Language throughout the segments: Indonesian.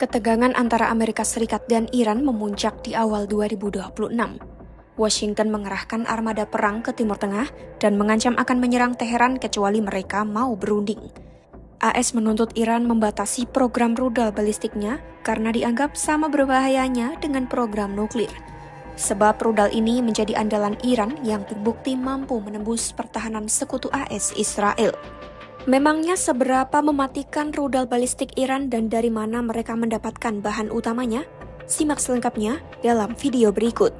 Ketegangan antara Amerika Serikat dan Iran memuncak di awal 2026. Washington mengerahkan armada perang ke Timur Tengah dan mengancam akan menyerang Teheran kecuali mereka mau berunding. AS menuntut Iran membatasi program rudal balistiknya karena dianggap sama berbahayanya dengan program nuklir. Sebab rudal ini menjadi andalan Iran yang terbukti mampu menembus pertahanan sekutu AS Israel. Memangnya seberapa mematikan rudal balistik Iran dan dari mana mereka mendapatkan bahan utamanya? Simak selengkapnya dalam video berikut.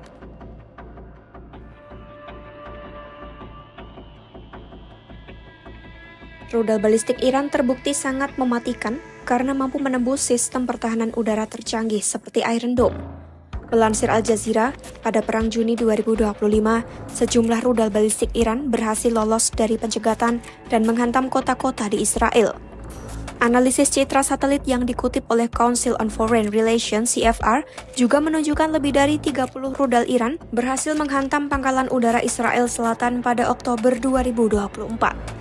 Rudal balistik Iran terbukti sangat mematikan karena mampu menembus sistem pertahanan udara tercanggih seperti Iron Dome. Melansir Al Jazeera, pada perang Juni 2025, sejumlah rudal balistik Iran berhasil lolos dari pencegatan dan menghantam kota-kota di Israel. Analisis citra satelit yang dikutip oleh Council on Foreign Relations (CFR) juga menunjukkan lebih dari 30 rudal Iran berhasil menghantam pangkalan udara Israel Selatan pada Oktober 2024.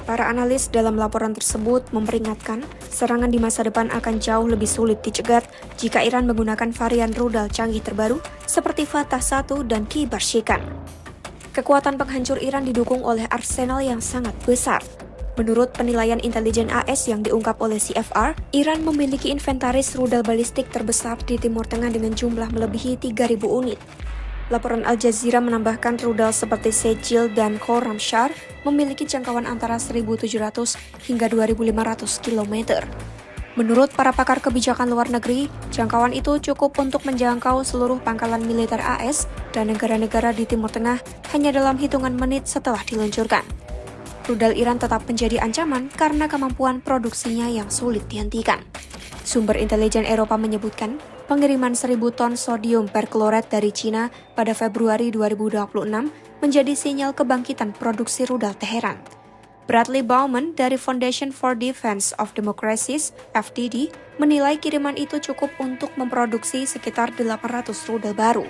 Para analis dalam laporan tersebut memperingatkan serangan di masa depan akan jauh lebih sulit dicegat jika Iran menggunakan varian rudal canggih terbaru seperti Fatah 1 dan Kibar Shikan. Kekuatan penghancur Iran didukung oleh arsenal yang sangat besar. Menurut penilaian intelijen AS yang diungkap oleh CFR, Iran memiliki inventaris rudal balistik terbesar di Timur Tengah dengan jumlah melebihi 3.000 unit. Laporan Al Jazeera menambahkan rudal seperti Sejil dan Khorramshahr memiliki jangkauan antara 1.700 hingga 2.500 km. Menurut para pakar kebijakan luar negeri, jangkauan itu cukup untuk menjangkau seluruh pangkalan militer AS dan negara-negara di Timur Tengah hanya dalam hitungan menit setelah diluncurkan. Rudal Iran tetap menjadi ancaman karena kemampuan produksinya yang sulit dihentikan. Sumber intelijen Eropa menyebutkan, pengiriman 1.000 ton sodium perklorat dari China pada Februari 2026 menjadi sinyal kebangkitan produksi rudal Teheran. Bradley Bauman dari Foundation for Defense of Democracies (FDD) menilai kiriman itu cukup untuk memproduksi sekitar 800 rudal baru.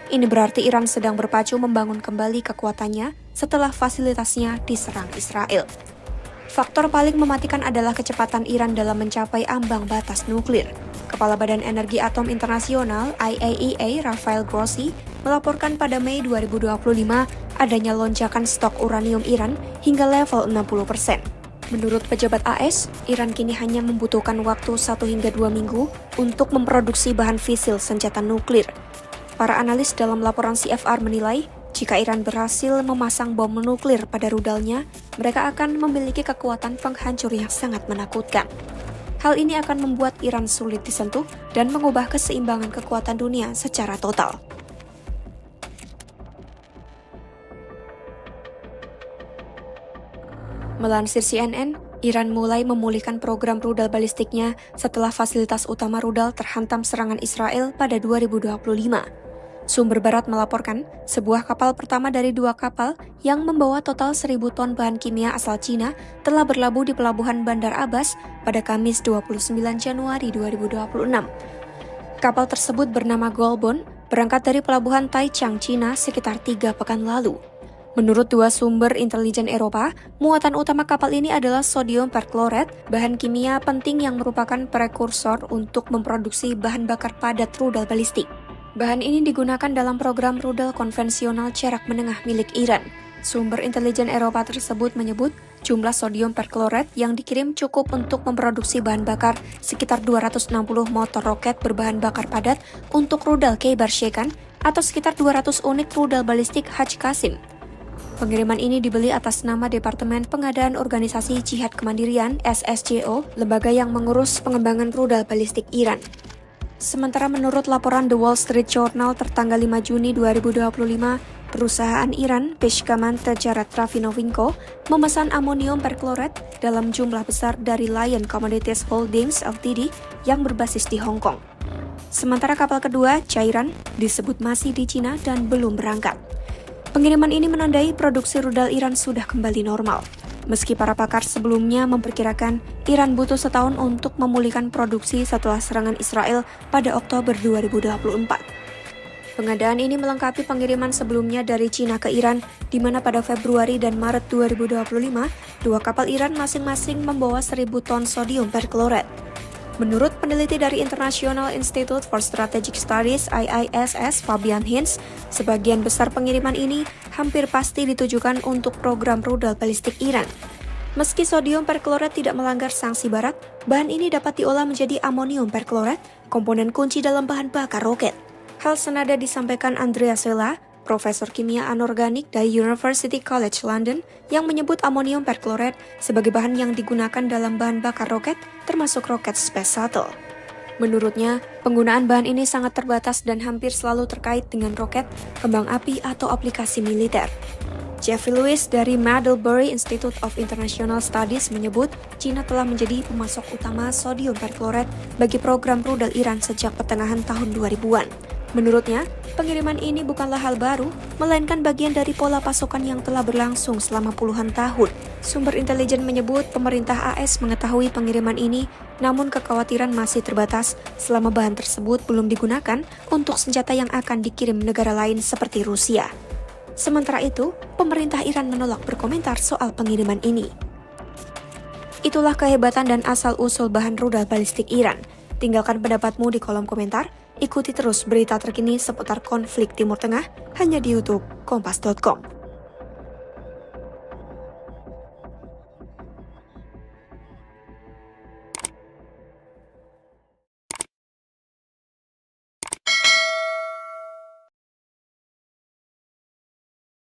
Ini berarti Iran sedang berpacu membangun kembali kekuatannya setelah fasilitasnya diserang Israel. Faktor paling mematikan adalah kecepatan Iran dalam mencapai ambang batas nuklir. Kepala Badan Energi Atom Internasional (IAEA) Rafael Grossi melaporkan pada Mei 2025 adanya lonjakan stok uranium Iran hingga level 60%. Menurut pejabat AS, Iran kini hanya membutuhkan waktu 1 hingga 2 minggu untuk memproduksi bahan fisil senjata nuklir. Para analis dalam laporan CFR menilai, jika Iran berhasil memasang bom nuklir pada rudalnya, mereka akan memiliki kekuatan penghancur yang sangat menakutkan. Hal ini akan membuat Iran sulit disentuh dan mengubah keseimbangan kekuatan dunia secara total. Melansir CNN, Iran mulai memulihkan program rudal balistiknya setelah fasilitas utama rudal terhantam serangan Israel pada 2025. Sumber barat melaporkan, sebuah kapal pertama dari 2 kapal yang membawa total 1.000 ton bahan kimia asal Cina telah berlabuh di pelabuhan Bandar Abbas pada Kamis 29 Januari 2026. Kapal tersebut bernama Golbon, berangkat dari pelabuhan Taichung, Cina sekitar 3 pekan lalu. Menurut 2 sumber intelijen Eropa, muatan utama kapal ini adalah sodium perklorat, bahan kimia penting yang merupakan prekursor untuk memproduksi bahan bakar padat rudal balistik. Bahan ini digunakan dalam program rudal konvensional jarak menengah milik Iran. Sumber intelijen Eropa tersebut menyebut jumlah sodium perklorat yang dikirim cukup untuk memproduksi bahan bakar sekitar 260 motor roket berbahan bakar padat untuk rudal Kibar Shikan atau sekitar 200 unit rudal balistik Haj Qasim. Pengiriman ini dibeli atas nama Departemen Pengadaan Organisasi Jihad Kemandirian (SSJO), lembaga yang mengurus pengembangan rudal balistik Iran. Sementara menurut laporan The Wall Street Journal tertanggal 5 Juni 2025, perusahaan Iran Peshkaman Tijarat Rafinovinko memesan amonium perklorat dalam jumlah besar dari Lion Commodities Holdings Ltd yang berbasis di Hong Kong. Sementara kapal kedua, Chairan, disebut masih di Cina dan belum berangkat. Pengiriman ini menandai produksi rudal Iran sudah kembali normal. Meski para pakar sebelumnya memperkirakan Iran butuh setahun untuk memulihkan produksi setelah serangan Israel pada Oktober 2024. Pengadaan ini melengkapi pengiriman sebelumnya dari Cina ke Iran, di mana pada Februari dan Maret 2025, 2 kapal Iran masing-masing membawa 1.000 ton sodium perklorat. Menurut peneliti dari International Institute for Strategic Studies (IISS), Fabian Hinz, sebagian besar pengiriman ini hampir pasti ditujukan untuk program rudal balistik Iran. Meski sodium perklorat tidak melanggar sanksi barat, bahan ini dapat diolah menjadi amonium perklorat, komponen kunci dalam bahan bakar roket. Hal senada disampaikan Andreas Vella, Profesor Kimia Anorganik dari University College London, yang menyebut amonium perklorat sebagai bahan yang digunakan dalam bahan bakar roket, termasuk roket Space Shuttle. Menurutnya, penggunaan bahan ini sangat terbatas dan hampir selalu terkait dengan roket, kembang api, atau aplikasi militer. Jeffrey Lewis dari Middlebury Institute of International Studies menyebut China telah menjadi pemasok utama sodium perklorat bagi program rudal Iran sejak pertengahan tahun 2000-an. Menurutnya, pengiriman ini bukanlah hal baru, melainkan bagian dari pola pasokan yang telah berlangsung selama puluhan tahun. Sumber intelijen menyebut pemerintah AS mengetahui pengiriman ini, namun kekhawatiran masih terbatas selama bahan tersebut belum digunakan untuk senjata yang akan dikirim negara lain seperti Rusia. Sementara itu, pemerintah Iran menolak berkomentar soal pengiriman ini. Itulah kehebatan dan asal-usul bahan rudal balistik Iran. Tinggalkan pendapatmu di kolom komentar. Ikuti terus berita terkini seputar konflik Timur Tengah hanya di YouTube Kompas.com.